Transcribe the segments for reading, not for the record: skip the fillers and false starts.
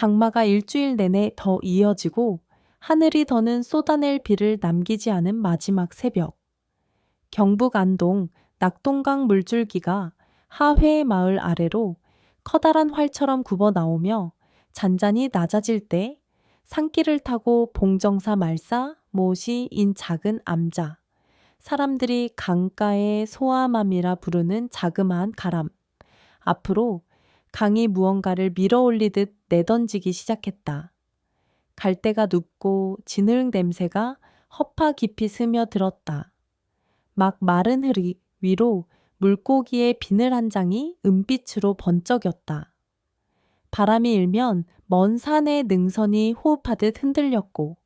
장마가 일주일 내내 더 이어지고 하늘이 더는 쏟아낼 비를 남기지 않은 마지막 새벽. 경북 안동 낙동강 물줄기가 하회의 마을 아래로 커다란 활처럼 굽어 나오며 잔잔히 낮아질 때 산길을 타고 봉정사 말사 못이 인 작은 암자, 사람들이 강가의 소아맘이라 부르는 자그마한 가람 앞으로 강이 무언가를 밀어올리듯 내던지기 시작했다. 갈대가 눕고 진흙 냄새가 허파 깊이 스며들었다. 막 마른 흐리 위로 물고기의 비늘 한 장이 은빛으로 번쩍였다. 바람이 일면 먼 산의 능선이 호흡하듯 흔들렸고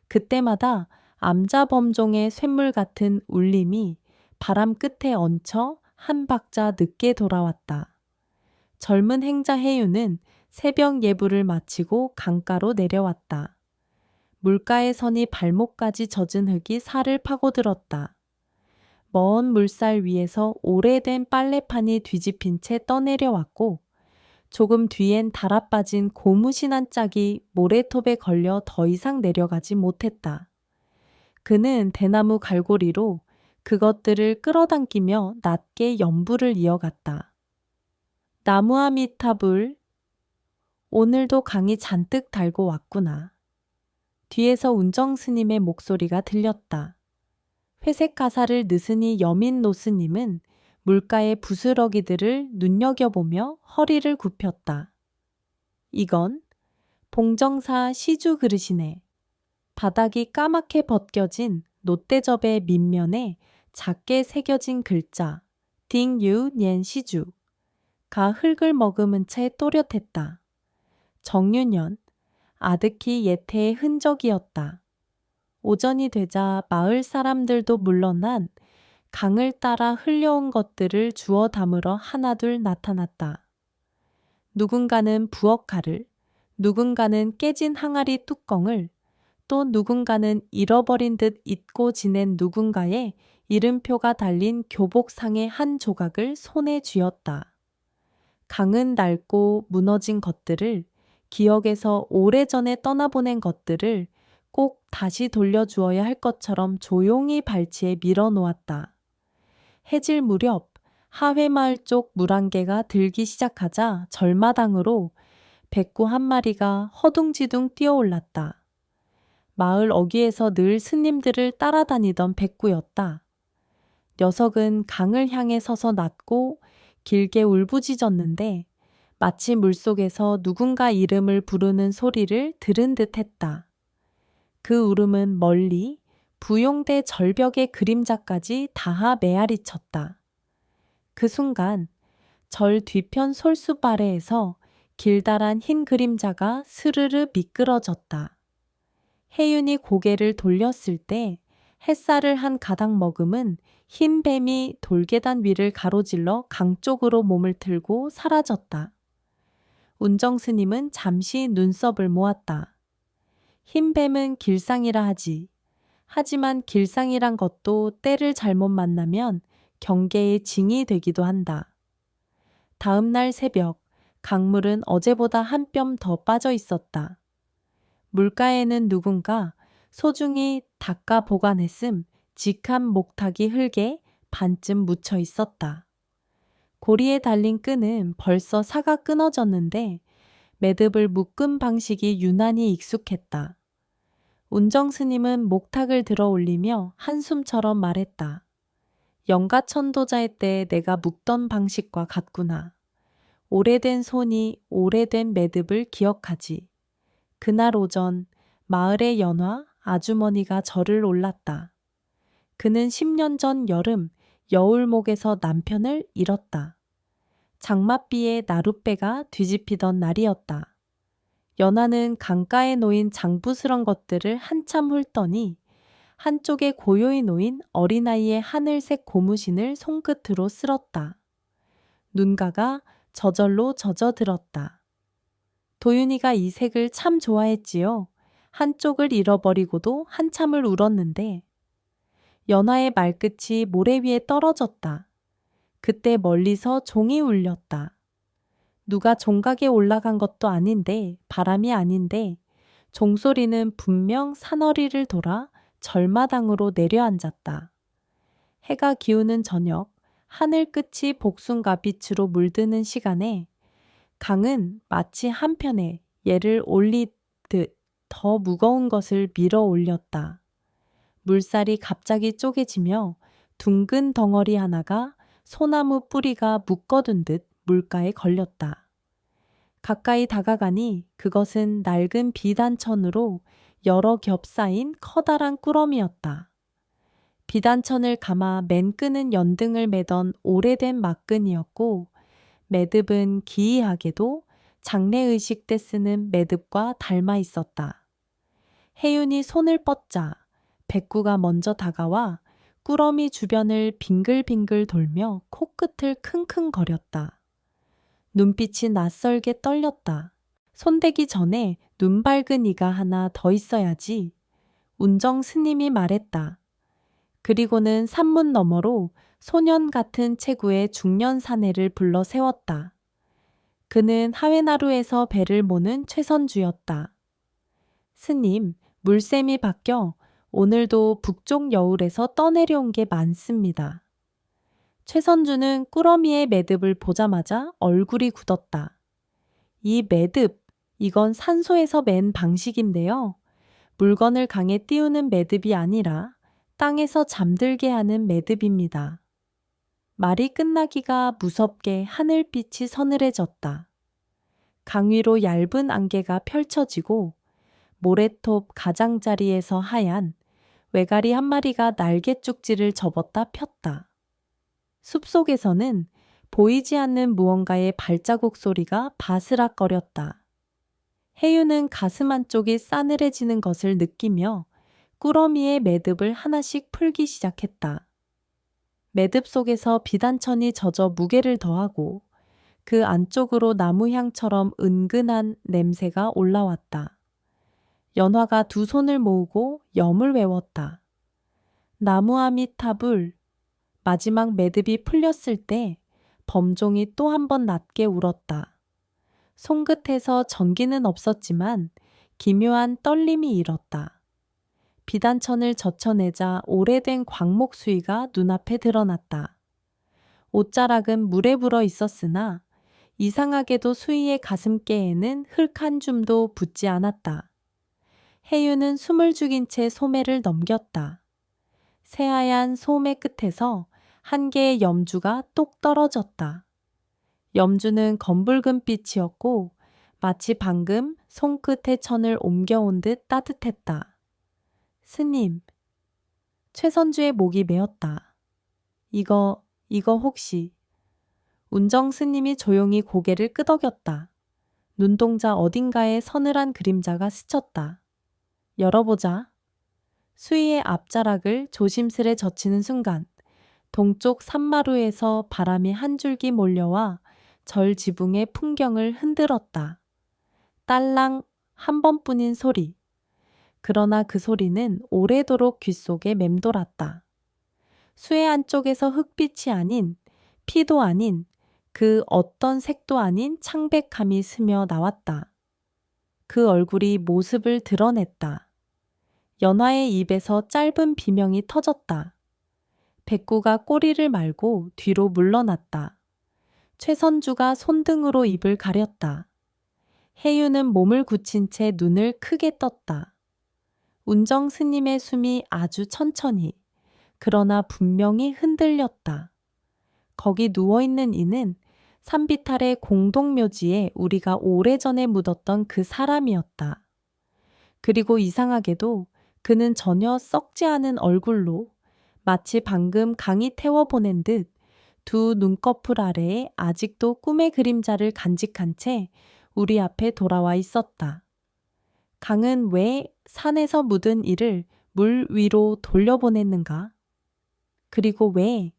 그때마다 암자범종의 쇳물 같은 울림이 바람 끝에 얹혀 한 박자 늦게 돌아왔다. 젊은 행자 해유는 새벽 예불을 마치고 강가로 내려왔다. 물가의 선이 발목까지 젖은 흙이 살을 파고들었다. 먼 물살 위에서 오래된 빨래판이 뒤집힌 채 떠내려왔고 조금 뒤엔 달아빠진 고무신 한 짝이 모래톱에 걸려 더 이상 내려가지 못했다. 그는 대나무 갈고리로 그것들을 끌어당기며 낮게 연불을 이어갔다. 나무아미타불, 오늘도 강이 잔뜩 달고 왔구나. 뒤에서 운정 스님의 목소리가 들렸다. 회색 가사를 느슨히 여민 노스님은 물가의 부스러기들을 눈여겨보며 허리를 굽혔다. 이건 봉정사 시주 그릇이네. 바닥이 까맣게 벗겨진 놋대접의 밑면에 작게 새겨진 글자 딩유 년 시주가 흙을 머금은 채 또렷했다. 정유년, 아득히 예태의 흔적이었다. 오전이 되자 마을 사람들도 물러난 강을 따라 흘려온 것들을 주워 담으러 하나둘 나타났다. 누군가는 부엌칼을, 누군가는 깨진 항아리 뚜껑을, 또 누군가는 잃어버린 듯 잊고 지낸 누군가의 이름표가 달린 교복상의 한 조각을 손에 쥐었다. 강은 낡고 무너진 것들을, 기억에서 오래전에 떠나보낸 것들을 꼭 다시 돌려주어야 할 것처럼 조용히 발치에 밀어놓았다. 해질 무렵 하회마을 쪽 물안개가 들기 시작하자 절마당으로 백구 한 마리가 허둥지둥 뛰어올랐다. 마을 어귀에서 늘 스님들을 따라다니던 백구였다. 녀석은 강을 향해 서서 낮고 길게 울부짖었는데 마치 물속에서 누군가 이름을 부르는 소리를 들은 듯 했다. 그 울음은 멀리 부용대 절벽의 그림자까지 닿아 메아리쳤다. 그 순간 절 뒤편 솔숲 아래에서 길다란 흰 그림자가 스르르 미끄러졌다. 혜윤이 고개를 돌렸을 때 햇살을 한 가닥 머금은 흰 뱀이 돌계단 위를 가로질러 강 쪽으로 몸을 틀고 사라졌다. 운정 스님은 잠시 눈썹을 모았다. 흰 뱀은 길상이라 하지. 하지만 길상이란 것도 때를 잘못 만나면 경계의 징이 되기도 한다. 다음 날 새벽, 강물은 어제보다 한 뼘 더 빠져 있었다. 물가에는 누군가 소중히 닦아 보관했음 직한 목탁이 흙에 반쯤 묻혀 있었다. 고리에 달린 끈은 벌써 사가 끊어졌는데 매듭을 묶은 방식이 유난히 익숙했다. 운정 스님은 목탁을 들어 올리며 한숨처럼 말했다. 영가천도자의 때 내가 묶던 방식과 같구나. 오래된 손이 오래된 매듭을 기억하지. 그날 오전 마을의 연화 아주머니가 절을 올랐다. 그는 10년 전 여름 여울목에서 남편을 잃었다. 장맛비에 나룻배가 뒤집히던 날이었다. 연화는 강가에 놓인 장부스런 것들을 한참 훑더니 한쪽에 고요히 놓인 어린아이의 하늘색 고무신을 손끝으로 쓸었다. 눈가가 저절로 젖어들었다. 도윤이가 이 색을 참 좋아했지요. 한쪽을 잃어버리고도 한참을 울었는데 연화의 말끝이 모래 위에 떨어졌다. 그때 멀리서 종이 울렸다. 누가 종각에 올라간 것도 아닌데, 바람이 아닌데, 종소리는 분명 산허리를 돌아 절마당으로 내려앉았다. 해가 기우는 저녁, 하늘 끝이 복숭아빛으로 물드는 시간에 강은 마치 한편에 얘를 올리듯 더 무거운 것을 밀어 올렸다. 물살이 갑자기 쪼개지며 둥근 덩어리 하나가 소나무 뿌리가 묶어둔 듯 물가에 걸렸다. 가까이 다가가니 그것은 낡은 비단천으로 여러 겹 쌓인 커다란 꾸러미였다. 비단천을 감아 맨 끄는 연등을 매던 오래된 막근이었고 매듭은 기이하게도 장례의식 때 쓰는 매듭과 닮아 있었다. 혜윤이 손을 뻗자 백구가 먼저 다가와 꾸러미 주변을 빙글빙글 돌며 코끝을 킁킁거렸다. 눈빛이 낯설게 떨렸다. 손대기 전에 눈 밝은 이가 하나 더 있어야지. 운정 스님이 말했다. 그리고는 산문 너머로 소년 같은 체구의 중년 사내를 불러 세웠다. 그는 하회나루에서 배를 모는 최선주였다. 스님, 물샘이 바뀌어 오늘도 북쪽 여울에서 떠내려온 게 많습니다. 최선주는 꾸러미의 매듭을 보자마자 얼굴이 굳었다. 이 매듭, 이건 산소에서 맨 방식인데요. 물건을 강에 띄우는 매듭이 아니라 땅에서 잠들게 하는 매듭입니다. 말이 끝나기가 무섭게 하늘빛이 서늘해졌다. 강 위로 얇은 안개가 펼쳐지고 모래톱 가장자리에서 하얀 외가리 한 마리가 날개 쪽지를 접었다 폈다. 숲속에서는 보이지 않는 무언가의 발자국 소리가 바스락거렸다. 혜윤은 가슴 한쪽이 싸늘해지는 것을 느끼며 꾸러미의 매듭을 하나씩 풀기 시작했다. 매듭 속에서 비단천이 젖어 무게를 더하고 그 안쪽으로 나무향처럼 은근한 냄새가 올라왔다. 연화가 두 손을 모으고 염을 외웠다. 나무아미타불. 마지막 매듭이 풀렸을 때 범종이 또 한 번 낮게 울었다. 손끝에서 전기는 없었지만 기묘한 떨림이 일었다. 비단천을 젖혀내자 오래된 광목 수위가 눈앞에 드러났다. 옷자락은 물에 불어 있었으나 이상하게도 수위의 가슴께에는 흙 한 줌도 붙지 않았다. 혜윤은 숨을 죽인 채 소매를 넘겼다. 새하얀 소매 끝에서 한 개의 염주가 똑 떨어졌다. 염주는 검붉은 빛이었고 마치 방금 손끝에 천을 옮겨온 듯 따뜻했다. 스님, 최선주의 목이 메었다. 이거 혹시... 운정 스님이 조용히 고개를 끄덕였다. 눈동자 어딘가에 서늘한 그림자가 스쳤다. 열어보자. 수위의 앞자락을 조심스레 젖히는 순간 동쪽 산마루에서 바람이 한 줄기 몰려와 절 지붕의 풍경을 흔들었다. 딸랑 한 번뿐인 소리. 그러나 그 소리는 오래도록 귓속에 맴돌았다. 수의 안쪽에서 흙빛이 아닌, 피도 아닌, 그 어떤 색도 아닌 창백함이 스며 나왔다. 그 얼굴이 모습을 드러냈다. 연화의 입에서 짧은 비명이 터졌다. 백구가 꼬리를 말고 뒤로 물러났다. 최선주가 손등으로 입을 가렸다. 혜윤은 몸을 굳힌 채 눈을 크게 떴다. 운정 스님의 숨이 아주 천천히, 그러나 분명히 흔들렸다. 거기 누워있는 이는 산비탈의 공동묘지에 우리가 오래전에 묻었던 그 사람이었다. 그리고 이상하게도 그는 전혀 썩지 않은 얼굴로 마치 방금 강이 태워보낸 듯 두 눈꺼풀 아래에 아직도 꿈의 그림자를 간직한 채 우리 앞에 돌아와 있었다. 강은 왜 산에서 묻은 이를 물 위로 돌려보냈는가? 그리고 왜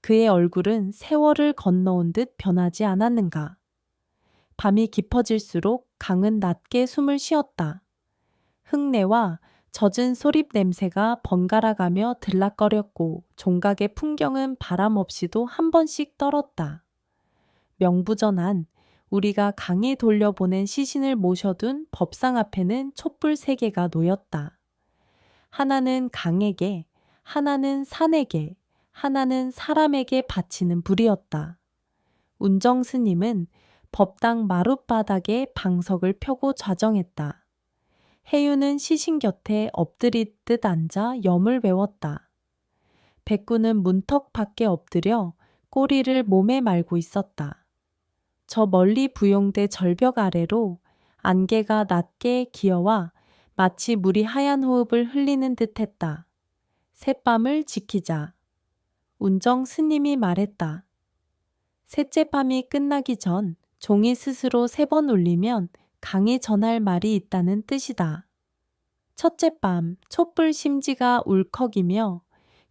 그의 얼굴은 세월을 건너온 듯 변하지 않았는가? 밤이 깊어질수록 강은 낮게 숨을 쉬었다. 흙내와 젖은 소립 냄새가 번갈아가며 들락거렸고 종각의 풍경은 바람 없이도 한 번씩 떨었다. 명부전한 우리가 강이 돌려보낸 시신을 모셔둔 법상 앞에는 촛불 3개가 놓였다. 하나는 강에게, 하나는 산에게, 하나는 사람에게 바치는 불이었다. 운정 스님은 법당 마룻바닥에 방석을 펴고 좌정했다. 해유는 시신 곁에 엎드리듯 앉아 염을 외웠다. 백구는 문턱 밖에 엎드려 꼬리를 몸에 말고 있었다. 저 멀리 부용대 절벽 아래로 안개가 낮게 기어와 마치 물이 하얀 호흡을 흘리는 듯했다. 새밤을 지키자. 운정 스님이 말했다. 셋째 밤이 끝나기 전 종이 스스로 3번 울리면 강이 전할 말이 있다는 뜻이다. 첫째 밤 촛불 심지가 울컥이며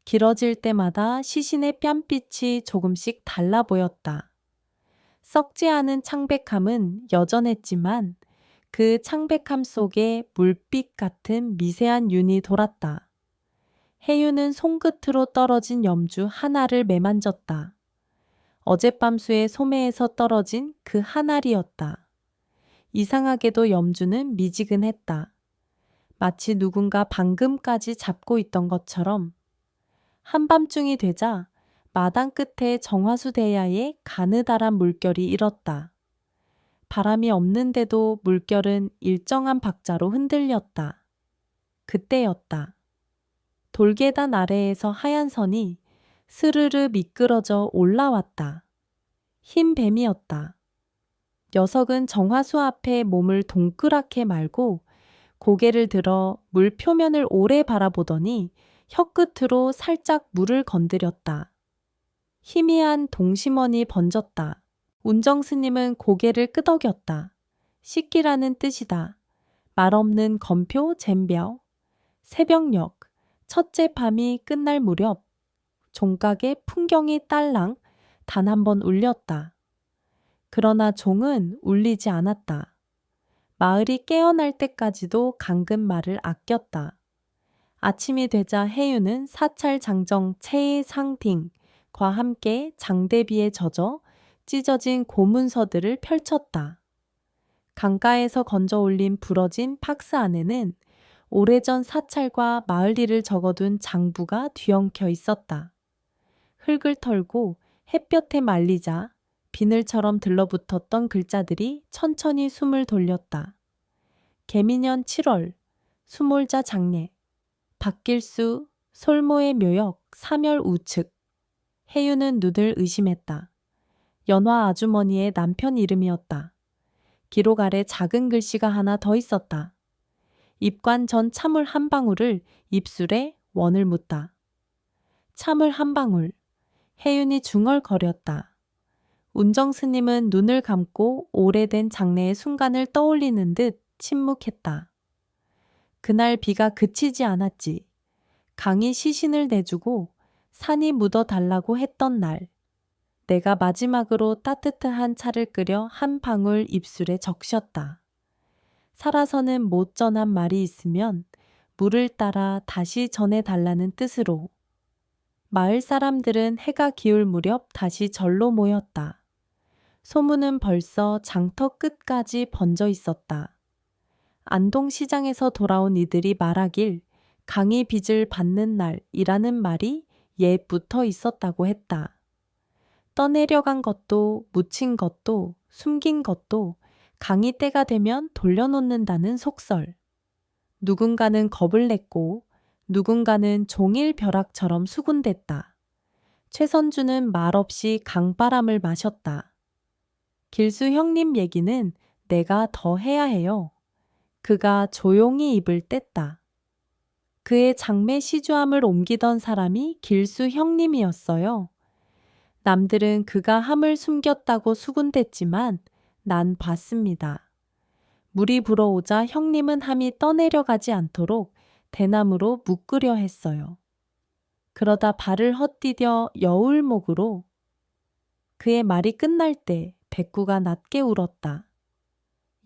길어질 때마다 시신의 뺨빛이 조금씩 달라 보였다. 썩지 않은 창백함은 여전했지만 그 창백함 속에 물빛 같은 미세한 윤이 돌았다. 해유는 손끝으로 떨어진 염주 하나를 매만졌다. 어젯밤수의 소매에서 떨어진 그 한 알이었다. 이상하게도 염주는 미지근했다. 마치 누군가 방금까지 잡고 있던 것처럼. 한밤중이 되자 마당 끝에 정화수 대야에 가느다란 물결이 일었다. 바람이 없는데도 물결은 일정한 박자로 흔들렸다. 그때였다. 돌계단 아래에서 하얀 선이 스르르 미끄러져 올라왔다. 흰 뱀이었다. 녀석은 정화수 앞에 몸을 동그랗게 말고 고개를 들어 물 표면을 오래 바라보더니 혀끝으로 살짝 물을 건드렸다. 희미한 동심원이 번졌다. 운정 스님은 고개를 끄덕였다. 씻기라는 뜻이다. 말없는 검표 잼벼. 새벽녘 첫째 밤이 끝날 무렵 종각의 풍경이 딸랑 단 한 번 울렸다. 그러나 종은 울리지 않았다. 마을이 깨어날 때까지도 강금 말을 아꼈다. 아침이 되자 해유는 사찰 장정 체의 상팅과 함께 장대비에 젖어 찢어진 고문서들을 펼쳤다. 강가에서 건져 올린 부러진 박스 안에는 오래전 사찰과 마을 일을 적어둔 장부가 뒤엉켜 있었다. 흙을 털고 햇볕에 말리자 비늘처럼 들러붙었던 글자들이 천천히 숨을 돌렸다. 개미년 7월, 수몰자 장례, 박길수, 솔모의 묘역, 사멸 우측. 해유는 눈을 의심했다. 연화 아주머니의 남편 이름이었다. 기록 아래 작은 글씨가 하나 더 있었다. 입관 전 참을 한 방울을 입술에 원을 묻다. 참을 한 방울. 해윤이 중얼거렸다. 운정 스님은 눈을 감고 오래된 장래의 순간을 떠올리는 듯 침묵했다. 그날 비가 그치지 않았지. 강이 시신을 내주고 산이 묻어달라고 했던 날. 내가 마지막으로 따뜻한 차를 끓여 한 방울 입술에 적셨다. 살아서는 못 전한 말이 있으면 물을 따라 다시 전해달라는 뜻으로. 마을 사람들은 해가 기울 무렵 다시 절로 모였다. 소문은 벌써 장터 끝까지 번져 있었다. 안동시장에서 돌아온 이들이 말하길 강이 빚을 받는 날이라는 말이 옛부터 있었다고 했다. 떠내려간 것도 묻힌 것도 숨긴 것도 강이 때가 되면 돌려놓는다는 속설. 누군가는 겁을 냈고 누군가는 종일 벼락처럼 수군댔다. 최선주는 말없이 강바람을 마셨다. 길수 형님 얘기는 내가 더 해야 해요. 그가 조용히 입을 뗐다. 그의 장매 시주함을 옮기던 사람이 길수 형님이었어요. 남들은 그가 함을 숨겼다고 수군댔지만 난 봤습니다. 물이 불어오자 형님은 함이 떠내려가지 않도록 대나무로 묶으려 했어요. 그러다 발을 헛디뎌 여울목으로. 그의 말이 끝날 때 백구가 낮게 울었다.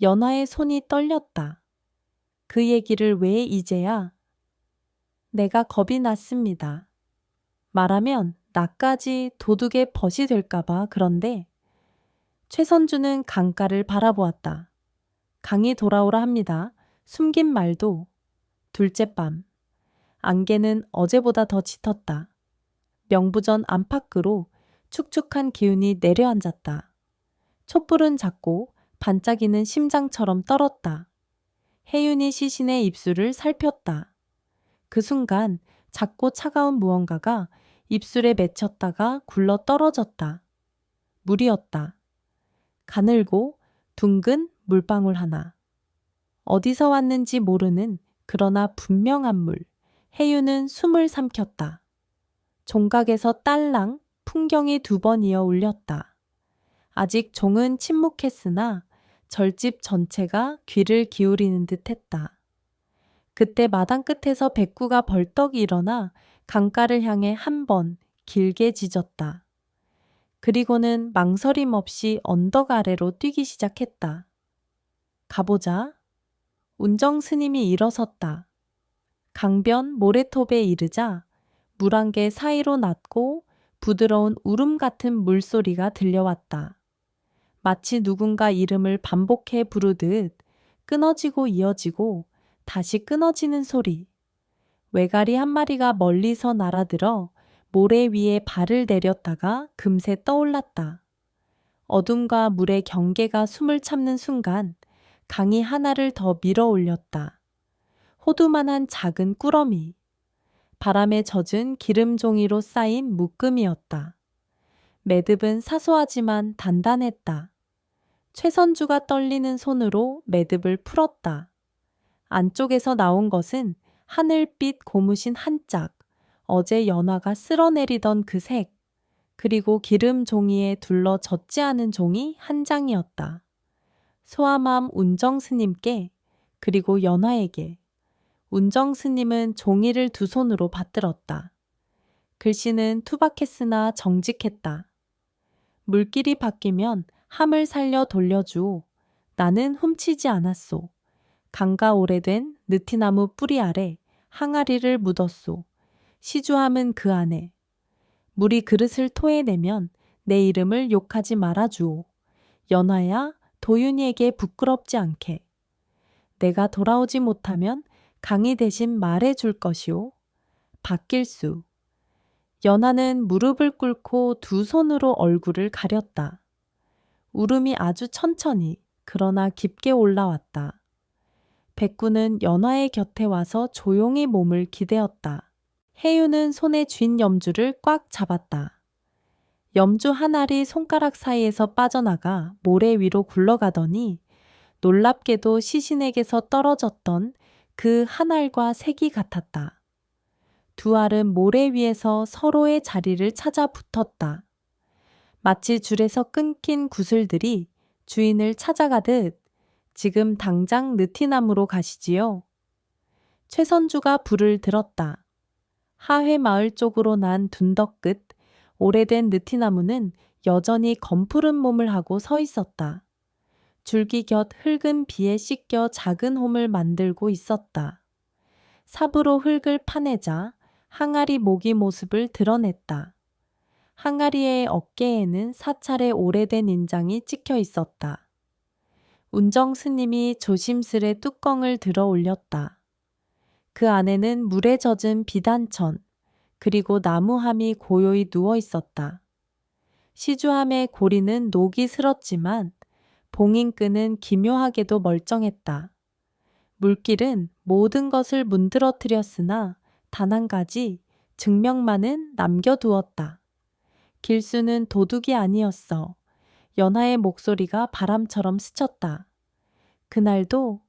연화의 손이 떨렸다. 그 얘기를 왜 이제야? 내가 겁이 났습니다. 말하면 나까지 도둑의 벗이 될까봐 그런데 최선주는 강가를 바라보았다. 강이 돌아오라 합니다. 숨긴 말도. 둘째 밤. 안개는 어제보다 더 짙었다. 명부전 안팎으로 축축한 기운이 내려앉았다. 촛불은 작고 반짝이는 심장처럼 떨었다. 혜윤이 시신의 입술을 살폈다. 그 순간 작고 차가운 무언가가 입술에 맺혔다가 굴러 떨어졌다. 물이었다. 가늘고 둥근 물방울 하나. 어디서 왔는지 모르는 그러나 분명한 물. 혜윤은 숨을 삼켰다. 종각에서 딸랑 풍경이 두 번 이어 울렸다. 아직 종은 침묵했으나 절집 전체가 귀를 기울이는 듯 했다. 그때 마당 끝에서 백구가 벌떡 일어나 강가를 향해 한 번 길게 짖었다. 그리고는 망설임 없이 언덕 아래로 뛰기 시작했다. 가보자. 운정 스님이 일어섰다. 강변 모래톱에 이르자 물안개 사이로 낮고 부드러운 울음 같은 물소리가 들려왔다. 마치 누군가 이름을 반복해 부르듯 끊어지고 이어지고 다시 끊어지는 소리. 외가리 한 마리가 멀리서 날아들어 모래 위에 발을 내렸다가 금세 떠올랐다. 어둠과 물의 경계가 숨을 참는 순간 강이 하나를 더 밀어 올렸다. 호두만한 작은 꾸러미. 바람에 젖은 기름종이로 쌓인 묶음이었다. 매듭은 사소하지만 단단했다. 최선주가 떨리는 손으로 매듭을 풀었다. 안쪽에서 나온 것은 하늘빛 고무신 한 짝, 어제 연화가 쓸어내리던 그 색, 그리고 기름 종이에 둘러 젖지 않은 종이 한 장이었다. 소아맘 운정 스님께, 그리고 연화에게. 운정 스님은 종이를 두 손으로 받들었다. 글씨는 투박했으나 정직했다. 물길이 바뀌면 함을 살려 돌려주오. 나는 훔치지 않았소. 강가 오래된 느티나무 뿌리 아래 항아리를 묻었소. 시주함은 그 안에. 물이 그릇을 토해내면 내 이름을 욕하지 말아주오. 연화야, 도윤이에게 부끄럽지 않게. 내가 돌아오지 못하면 강이 대신 말해줄 것이오. 박길수. 연화는 무릎을 꿇고 두 손으로 얼굴을 가렸다. 울음이 아주 천천히 그러나 깊게 올라왔다. 백구는 연화의 곁에 와서 조용히 몸을 기대었다. 혜윤은 손에 쥔 염주를 꽉 잡았다. 염주 한 알이 손가락 사이에서 빠져나가 모래 위로 굴러가더니 놀랍게도 시신에게서 떨어졌던 그 한 알과 색이 같았다. 두 알은 모래 위에서 서로의 자리를 찾아 붙었다. 마치 줄에서 끊긴 구슬들이 주인을 찾아가듯 지금 당장 느티나무로 가시지요. 최선주가 불을 들었다. 하회 마을 쪽으로 난 둔덕 끝 오래된 느티나무는 여전히 검푸른 몸을 하고 서 있었다. 줄기 곁 흙은 비에 씻겨 작은 홈을 만들고 있었다. 삽으로 흙을 파내자 항아리 모기 모습을 드러냈다. 항아리의 어깨에는 사찰의 오래된 인장이 찍혀 있었다. 운정 스님이 조심스레 뚜껑을 들어 올렸다. 그 안에는 물에 젖은 비단천, 그리고 나무함이 고요히 누워 있었다. 시주함의 고리는 녹이 슬었지만 봉인끈은 기묘하게도 멀쩡했다. 물길은 모든 것을 문드러뜨렸으나 단 한 가지 증명만은 남겨두었다. 길수는 도둑이 아니었어. 연하의 목소리가 바람처럼 스쳤다. 그날도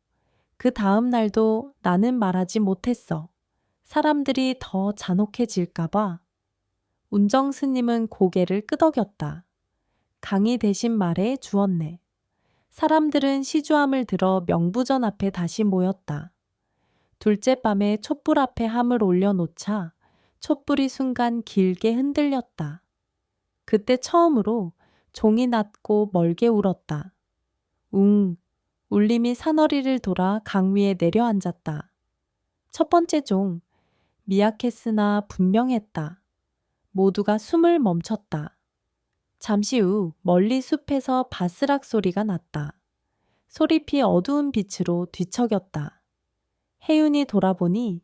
그 다음 날도 나는 말하지 못했어. 사람들이 더 잔혹해질까봐. 운정 스님은 고개를 끄덕였다. 강의 대신 말해 주었네. 사람들은 시주함을 들어 명부전 앞에 다시 모였다. 둘째 밤에 촛불 앞에 함을 올려놓자 촛불이 순간 길게 흔들렸다. 그때 처음으로 종이 낮고 멀게 울었다. 웅, 울림이 사너리를 돌아 강 위에 내려앉았다. 첫 번째 종, 미약했으나 분명했다. 모두가 숨을 멈췄다. 잠시 후 멀리 숲에서 바스락 소리가 났다. 소리피 어두운 빛으로 뒤척였다. 혜윤이 돌아보니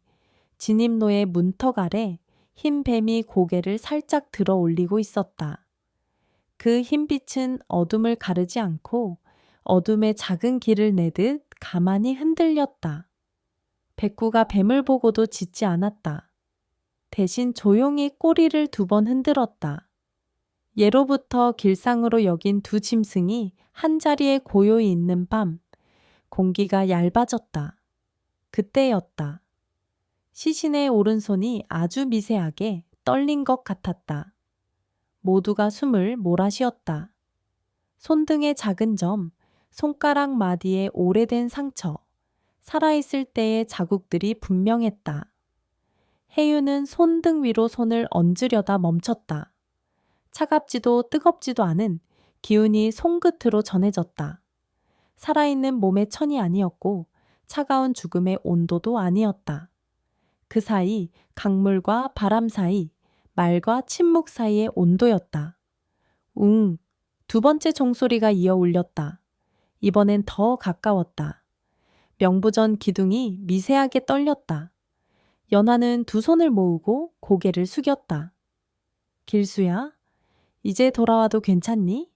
진입로의 문턱 아래 흰 뱀이 고개를 살짝 들어 올리고 있었다. 그 흰 빛은 어둠을 가르지 않고 어둠에 작은 길을 내듯 가만히 흔들렸다. 백구가 뱀을 보고도 짖지 않았다. 대신 조용히 꼬리를 2번 흔들었다. 예로부터 길상으로 여긴 두 짐승이 한자리에 고요히 있는 밤, 공기가 얇아졌다. 그때였다. 시신의 오른손이 아주 미세하게 떨린 것 같았다. 모두가 숨을 몰아쉬었다. 손등의 작은 점, 손가락 마디의 오래된 상처, 살아있을 때의 자국들이 분명했다. 혜윤은 손등 위로 손을 얹으려다 멈췄다. 차갑지도 뜨겁지도 않은 기운이 손끝으로 전해졌다. 살아있는 몸의 천이 아니었고 차가운 죽음의 온도도 아니었다. 그 사이 강물과 바람 사이, 말과 침묵 사이의 온도였다. 웅, 2번째 종소리가 이어 울렸다. 이번엔 더 가까웠다. 명부전 기둥이 미세하게 떨렸다. 연화는 2 손을 모으고 고개를 숙였다. 길수야, 이제 돌아와도 괜찮니?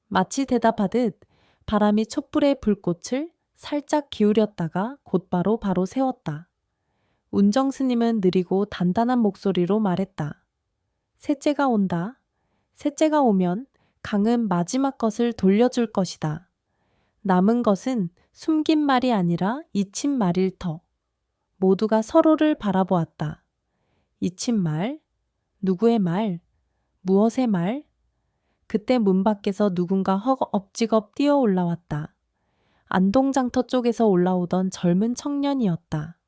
마치 대답하듯 바람이 촛불의 불꽃을 살짝 기울였다가 곧바로 바로 세웠다. 운정 스님은 느리고 단단한 목소리로 말했다. 셋째가 온다. 셋째가 오면 강은 마지막 것을 돌려줄 것이다. 남은 것은 숨긴 말이 아니라 잊힌 말일 터. 모두가 서로를 바라보았다. 잊힌 말? 누구의 말? 무엇의 말? 그때 문 밖에서 누군가 허겁지겁 뛰어 올라왔다. 안동장터 쪽에서 올라오던 젊은 청년이었다.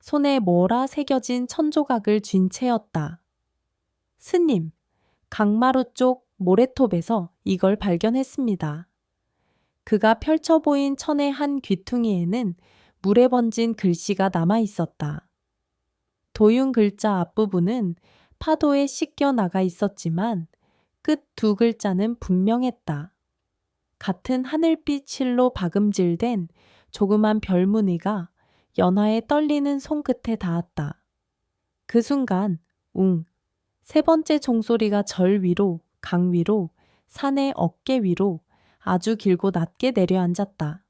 손에 뭐라 새겨진 천조각을 쥔 채였다. 스님, 강마루 쪽 모래톱에서 이걸 발견했습니다. 그가 펼쳐 보인 천의 한 귀퉁이에는 물에 번진 글씨가 남아 있었다. 도윤 글자 앞부분은 파도에 씻겨 나가 있었지만 끝 2 글자는 분명했다. 같은 하늘빛 실로 박음질된 조그만 별무늬가 연화에 떨리는 손끝에 닿았다. 그 순간 웅, 3번째 종소리가 절 위로, 강 위로, 산의 어깨 위로 아주 길고 낮게 내려앉았다.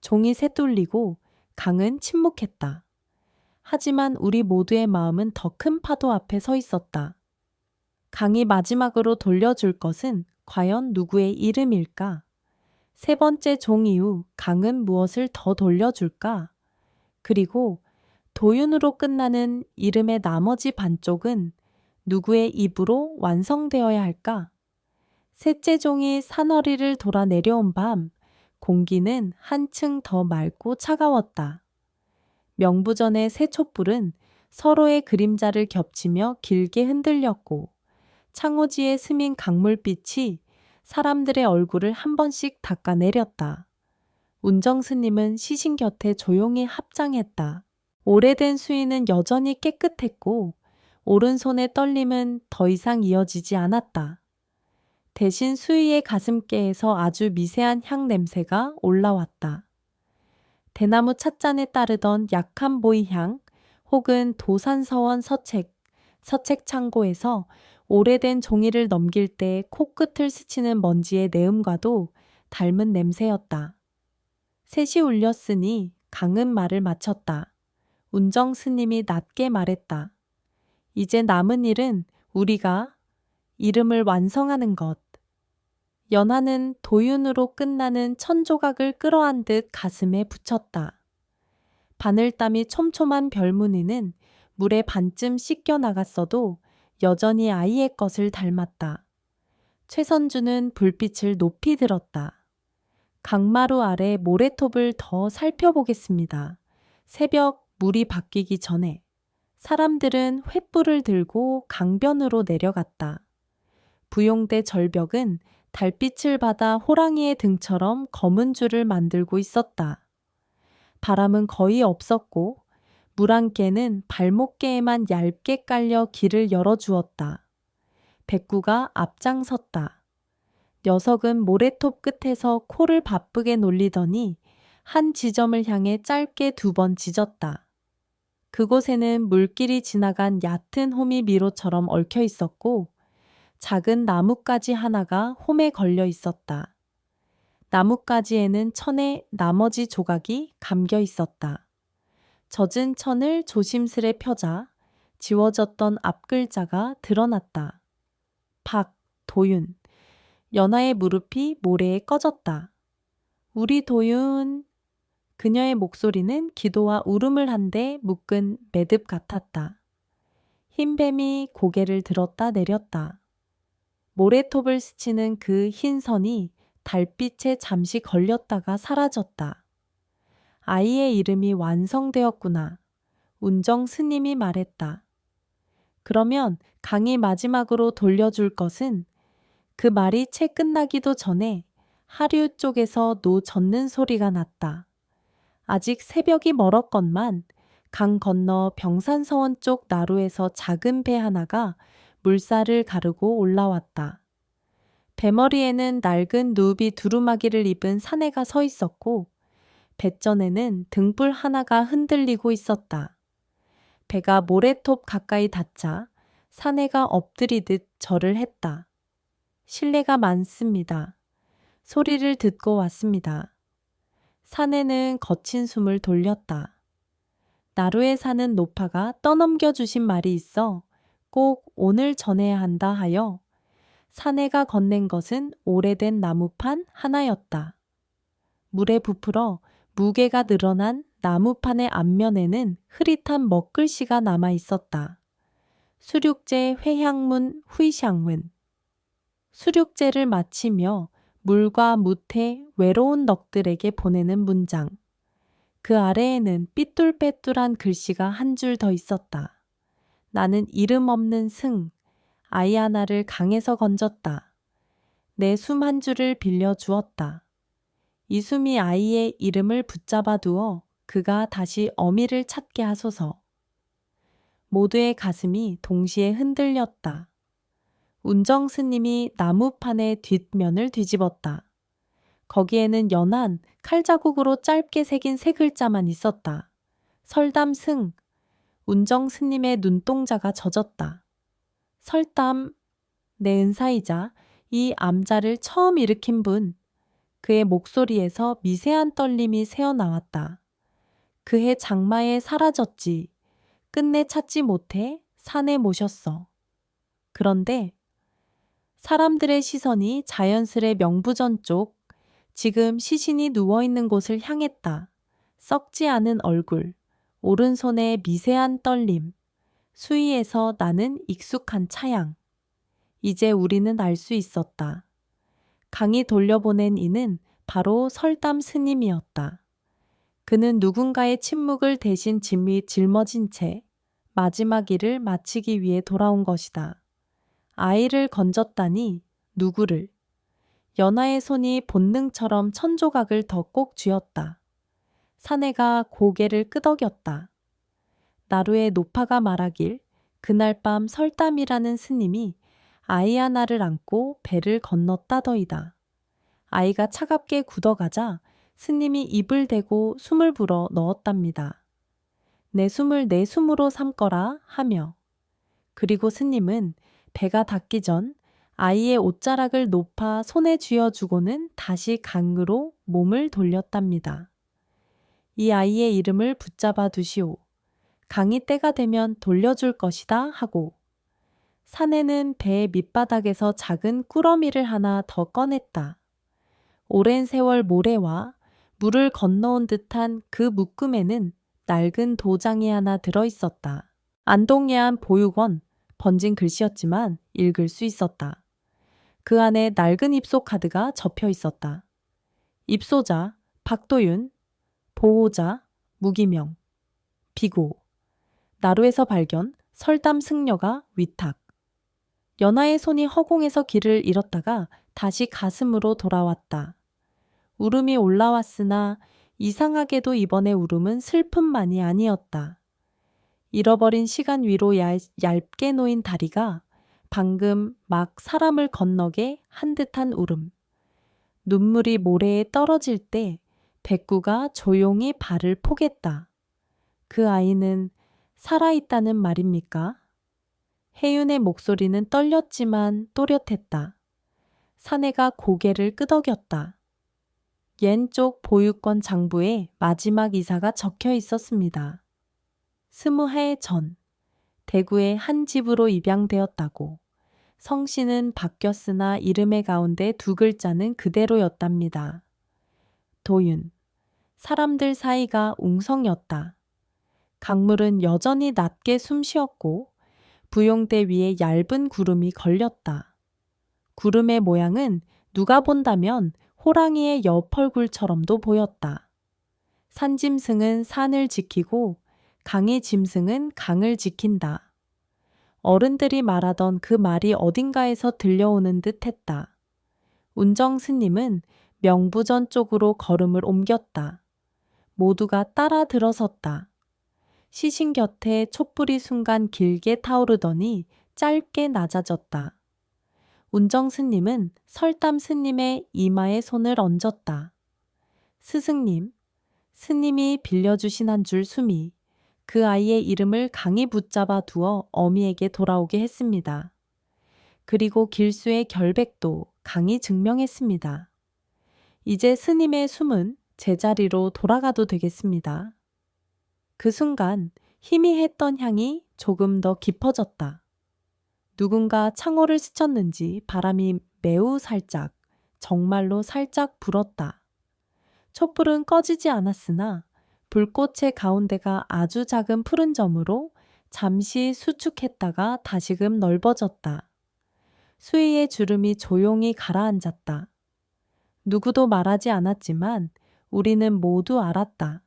종이 새돌리고 강은 침묵했다. 하지만 우리 모두의 마음은 더 큰 파도 앞에 서 있었다. 강이 마지막으로 돌려줄 것은 과연 누구의 이름일까? 3번째 종 이후 강은 무엇을 더 돌려줄까? 그리고 도윤으로 끝나는 이름의 나머지 반쪽은 누구의 입으로 완성되어야 할까? 셋째 종이 산허리를 돌아 내려온 밤, 공기는 한층 더 맑고 차가웠다. 명부전의 새 촛불은 서로의 그림자를 겹치며 길게 흔들렸고 창호지에 스민 강물빛이 사람들의 얼굴을 한 번씩 닦아내렸다. 운정스님은 시신 곁에 조용히 합장했다. 오래된 수의는 여전히 깨끗했고 오른손의 떨림은 더 이상 이어지지 않았다. 대신 수의의 가슴께에서 아주 미세한 향 냄새가 올라왔다. 대나무 찻잔에 따르던 약한 보이향 혹은 도산서원 서책 창고에서 오래된 종이를 넘길 때 코끝을 스치는 먼지의 내음과도 닮은 냄새였다. 셋이 울렸으니 강은 말을 마쳤다. 운정 스님이 낮게 말했다. 이제 남은 일은 우리가 이름을 완성하는 것. 연하는 도윤으로 끝나는 천조각을 끌어안듯 가슴에 붙였다. 바늘땀이 촘촘한 별무늬는 물에 반쯤 씻겨 나갔어도 여전히 아이의 것을 닮았다. 최선주는 불빛을 높이 들었다. 강마루 아래 모래톱을 더 살펴보겠습니다. 새벽 물이 바뀌기 전에 사람들은 횃불을 들고 강변으로 내려갔다. 부용대 절벽은 달빛을 받아 호랑이의 등처럼 검은 줄을 만들고 있었다. 바람은 거의 없었고 물안개는 발목계에만 얇게 깔려 길을 열어주었다. 백구가 앞장섰다. 녀석은 모래톱 끝에서 코를 바쁘게 놀리더니 한 지점을 향해 짧게 2번 짖었다. 그곳에는 물길이 지나간 얕은 홈이 미로처럼 얽혀 있었고 작은 나뭇가지 하나가 홈에 걸려 있었다. 나뭇가지에는 천의 나머지 조각이 감겨 있었다. 젖은 천을 조심스레 펴자 지워졌던 앞글자가 드러났다. 박도윤. 연하의 무릎이 모래에 꺼졌다. 우리 도윤. 그녀의 목소리는 기도와 울음을 한데 묶은 매듭 같았다. 흰뱀이 고개를 들었다 내렸다. 모래톱을 스치는 그 흰 선이 달빛에 잠시 걸렸다가 사라졌다. 아이의 이름이 완성되었구나. 운정 스님이 말했다. 그러면 강이 마지막으로 돌려줄 것은 그 말이 채 끝나기도 전에 하류 쪽에서 노 젓는 소리가 났다. 아직 새벽이 멀었건만 강 건너 병산서원 쪽 나루에서 작은 배 하나가 물살을 가르고 올라왔다. 배머리에는 낡은 누비 두루마기를 입은 사내가 서 있었고 뱃전에는 등불 하나가 흔들리고 있었다. 배가 모래톱 가까이 닿자 사내가 엎드리듯 절을 했다. 실례가 많습니다. 소리를 듣고 왔습니다. 사내는 거친 숨을 돌렸다. 나루에 사는 노파가 떠넘겨 주신 말이 있어 꼭 오늘 전해야 한다 하여 사내가 건넨 것은 오래된 나무판 하나였다. 물에 부풀어 무게가 늘어난 나무판의 앞면에는 흐릿한 먹글씨가 남아 있었다. 수륙제 회향문 후이샹문. 수륙제를 마치며 물과 무태 외로운 넋들에게 보내는 문장. 그 아래에는 삐뚤빼뚤한 글씨가 한 줄 더 있었다. 나는 이름 없는 승, 아이 하나를 강에서 건졌다. 내 숨 한 줄을 빌려 주었다. 이 숨이 아이의 이름을 붙잡아 두어 그가 다시 어미를 찾게 하소서. 모두의 가슴이 동시에 흔들렸다. 운정 스님이 나무판의 뒷면을 뒤집었다. 거기에는 연한 칼자국으로 짧게 새긴 3글자만 있었다. 설담승. 운정 스님의 눈동자가 젖었다. 설담. 내 은사이자 이 암자를 처음 일으킨 분. 그의 목소리에서 미세한 떨림이 새어나왔다. 그해 장마에 사라졌지. 끝내 찾지 못해 산에 모셨어. 그런데 사람들의 시선이 자연스레 명부전 쪽, 지금 시신이 누워있는 곳을 향했다. 썩지 않은 얼굴, 오른손에 미세한 떨림, 수위에서 나는 익숙한 차양. 이제 우리는 알 수 있었다. 강이 돌려보낸 이는 바로 설담 스님이었다. 그는 누군가의 침묵을 대신 짊어진 채 마지막 일을 마치기 위해 돌아온 것이다. 아이를 건졌다니 누구를? 연하의 손이 본능처럼 천조각을 더 꼭 쥐었다. 사내가 고개를 끄덕였다. 나루의 노파가 말하길 그날 밤 설담이라는 스님이 아이 하나를 안고 배를 건넜다더이다. 아이가 차갑게 굳어가자 스님이 입을 대고 숨을 불어 넣었답니다. 내 숨을 내 숨으로 삼거라 하며. 그리고 스님은 배가 닿기 전 아이의 옷자락을 높아 손에 쥐어주고는 다시 강으로 몸을 돌렸답니다. 이 아이의 이름을 붙잡아 두시오. 강이 때가 되면 돌려줄 것이다 하고. 사내는 배 밑바닥에서 작은 꾸러미를 하나 더 꺼냈다. 오랜 세월 모래와 물을 건너온 듯한 그 묶음에는 낡은 도장이 하나 들어있었다. 안동예안 보육원, 번진 글씨였지만 읽을 수 있었다. 그 안에 낡은 입소 카드가 접혀 있었다. 입소자 박도윤, 보호자 무기명, 비고, 나루에서 발견 설담 승려가 위탁. 연하의 손이 허공에서 길을 잃었다가 다시 가슴으로 돌아왔다. 울음이 올라왔으나 이상하게도 이번의 울음은 슬픔만이 아니었다. 잃어버린 시간 위로 얇게 놓인 다리가 방금 막 사람을 건너게 한 듯한 울음. 눈물이 모래에 떨어질 때 백구가 조용히 발을 포겠다. 그 아이는 살아있다는 말입니까? 혜윤의 목소리는 떨렸지만 또렷했다. 사내가 고개를 끄덕였다. 왼쪽 보육권 장부에 마지막 이사가 적혀 있었습니다. 20해 전 대구의 한 집으로 입양되었다고. 성씨는 바뀌었으나 이름의 가운데 두 글자는 그대로였답니다. 도윤. 사람들 사이가 웅성이었다. 강물은 여전히 낮게 숨쉬었고 부용대 위에 얇은 구름이 걸렸다. 구름의 모양은 누가 본다면 호랑이의 옆얼굴처럼도 보였다. 산짐승은 산을 지키고 강의 짐승은 강을 지킨다. 어른들이 말하던 그 말이 어딘가에서 들려오는 듯 했다. 운정 스님은 명부전 쪽으로 걸음을 옮겼다. 모두가 따라 들어섰다. 시신 곁에 촛불이 순간 길게 타오르더니 짧게 낮아졌다. 운정 스님은 설담 스님의 이마에 손을 얹었다. 스승님, 스님이 빌려주신 한 줄 숨이 그 아이의 이름을 강히 붙잡아 두어 어미에게 돌아오게 했습니다. 그리고 길수의 결백도 강히 증명했습니다. 이제 스님의 숨은 제자리로 돌아가도 되겠습니다. 그 순간 희미했던 향이 조금 더 깊어졌다. 누군가 창호를 스쳤는지 바람이 매우 살짝, 정말로 살짝 불었다. 촛불은 꺼지지 않았으나 불꽃의 가운데가 아주 작은 푸른 점으로 잠시 수축했다가 다시금 넓어졌다. 수위의 주름이 조용히 가라앉았다. 누구도 말하지 않았지만 우리는 모두 알았다.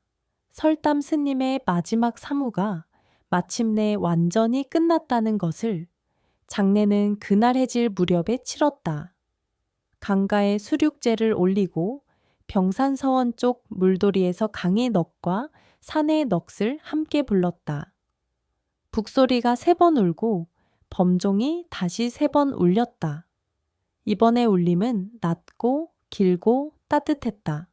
설담 스님의 마지막 사무가 마침내 완전히 끝났다는 것을. 장례는 그날 해질 무렵에 치렀다. 강가에 수륙제를 올리고 병산서원 쪽 물돌이에서 강의 넋과 산의 넋을 함께 불렀다. 북소리가 3번 울고 범종이 다시 3번 울렸다. 이번의 울림은 낮고 길고 따뜻했다.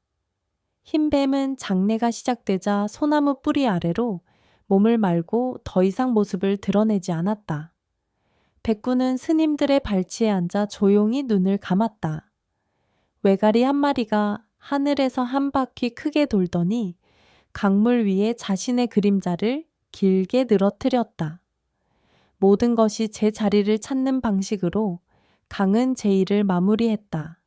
흰뱀은 장례가 시작되자 소나무 뿌리 아래로 몸을 말고 더 이상 모습을 드러내지 않았다. 백구는 스님들의 발치에 앉아 조용히 눈을 감았다. 외가리 한 마리가 하늘에서 한 바퀴 크게 돌더니 강물 위에 자신의 그림자를 길게 늘어뜨렸다. 모든 것이 제 자리를 찾는 방식으로 강은 제 일을 마무리했다.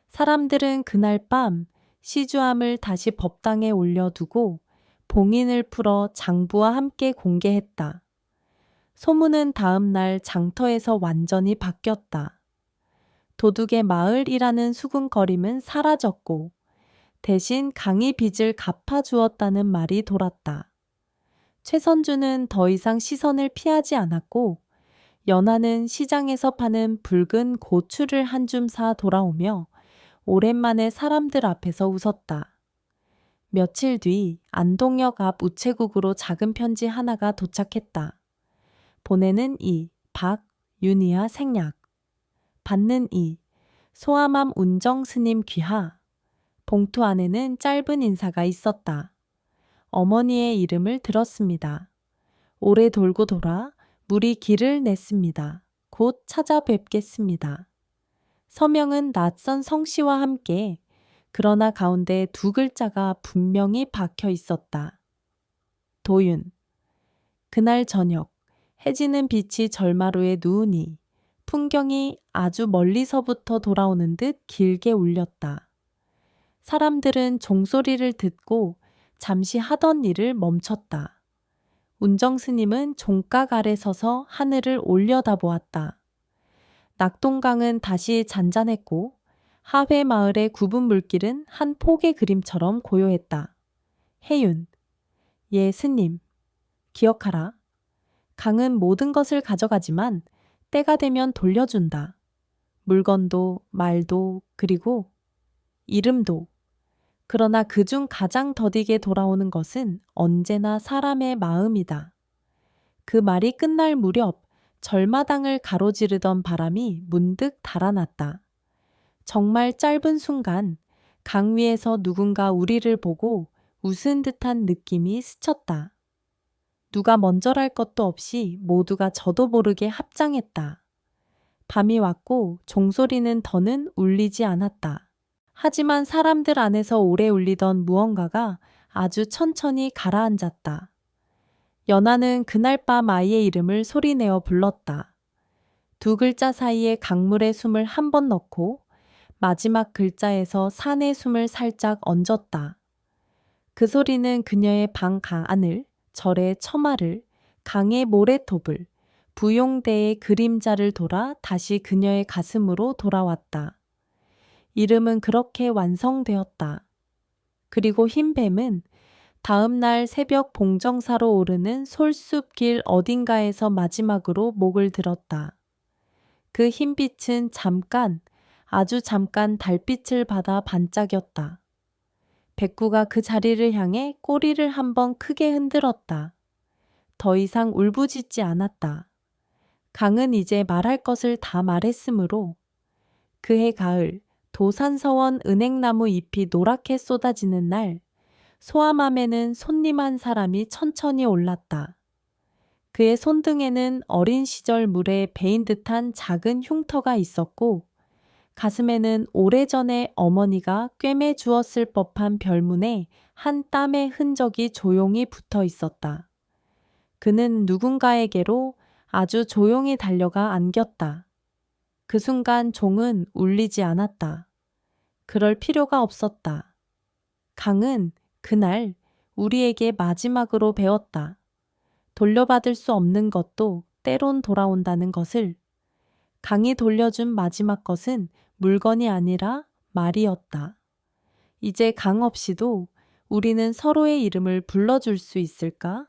사람들은 그날 밤 시주함을 다시 법당에 올려두고 봉인을 풀어 장부와 함께 공개했다. 소문은 다음 날 장터에서 완전히 바뀌었다. 도둑의 마을이라는 수군거림은 사라졌고 대신 강의 빚을 갚아주었다는 말이 돌았다. 최선주는 더 이상 시선을 피하지 않았고 연하는 시장에서 파는 붉은 고추를 한 줌 사 돌아오며 오랜만에 사람들 앞에서 웃었다. 며칠 뒤 안동역 앞 우체국으로 작은 편지 하나가 도착했다. 보내는 이, 박, 윤희아 생략. 받는 이, 소아맘 운정 스님 귀하. 봉투 안에는 짧은 인사가 있었다. 어머니의 이름을 들었습니다. 오래 돌고 돌아 물이 길을 냈습니다. 곧 찾아뵙겠습니다. 서명은 낯선 성씨와 함께 그러나 가운데 두 글자가 분명히 박혀 있었다. 도윤. 그날 저녁 해지는 빛이 절마루에 누우니 풍경이 아주 멀리서부터 돌아오는 듯 길게 울렸다. 사람들은 종소리를 듣고 잠시 하던 일을 멈췄다. 운정 스님은 종각 아래 서서 하늘을 올려다보았다. 낙동강은 다시 잔잔했고 하회 마을의 굽은 물길은 한 폭의 그림처럼 고요했다. 혜윤. 예 스님. 기억하라. 강은 모든 것을 가져가지만 때가 되면 돌려준다. 물건도, 말도, 그리고 이름도. 그러나 그중 가장 더디게 돌아오는 것은 언제나 사람의 마음이다. 그 말이 끝날 무렵 절마당을 가로지르던 바람이 문득 달아났다. 정말 짧은 순간 강 위에서 누군가 우리를 보고 웃은 듯한 느낌이 스쳤다. 누가 먼저랄 것도 없이 모두가 저도 모르게 합장했다. 밤이 왔고 종소리는 더는 울리지 않았다. 하지만 사람들 안에서 오래 울리던 무언가가 아주 천천히 가라앉았다. 연하는 그날 밤 아이의 이름을 소리내어 불렀다. 두 글자 사이에 강물의 숨을 한 번 넣고 마지막 글자에서 산의 숨을 살짝 얹었다. 그 소리는 그녀의 방 안을, 절의 처마를, 강의 모래톱을, 부용대의 그림자를 돌아 다시 그녀의 가슴으로 돌아왔다. 이름은 그렇게 완성되었다. 그리고 흰 뱀은 다음 날 새벽 봉정사로 오르는 솔숲길 어딘가에서 마지막으로 목을 들었다. 그 흰빛은 잠깐, 아주 잠깐 달빛을 받아 반짝였다. 백구가 그 자리를 향해 꼬리를 한번 크게 흔들었다. 더 이상 울부짖지 않았다. 강은 이제 말할 것을 다 말했으므로 그해 가을 도산서원 은행나무 잎이 노랗게 쏟아지는 날 소아맘에는 손님 한 사람이 천천히 올랐다. 그의 손등에는 어린 시절 물에 베인 듯한 작은 흉터가 있었고 가슴에는 오래전에 어머니가 꿰매 주었을 법한 별문에 한 땀의 흔적이 조용히 붙어 있었다. 그는 누군가에게로 아주 조용히 달려가 안겼다. 그 순간 종은 울리지 않았다. 그럴 필요가 없었다. 강은 그날 우리에게 마지막으로 배웠다. 돌려받을 수 없는 것도 때론 돌아온다는 것을. 강이 돌려준 마지막 것은 물건이 아니라 말이었다. 이제 강 없이도 우리는 서로의 이름을 불러줄 수 있을까?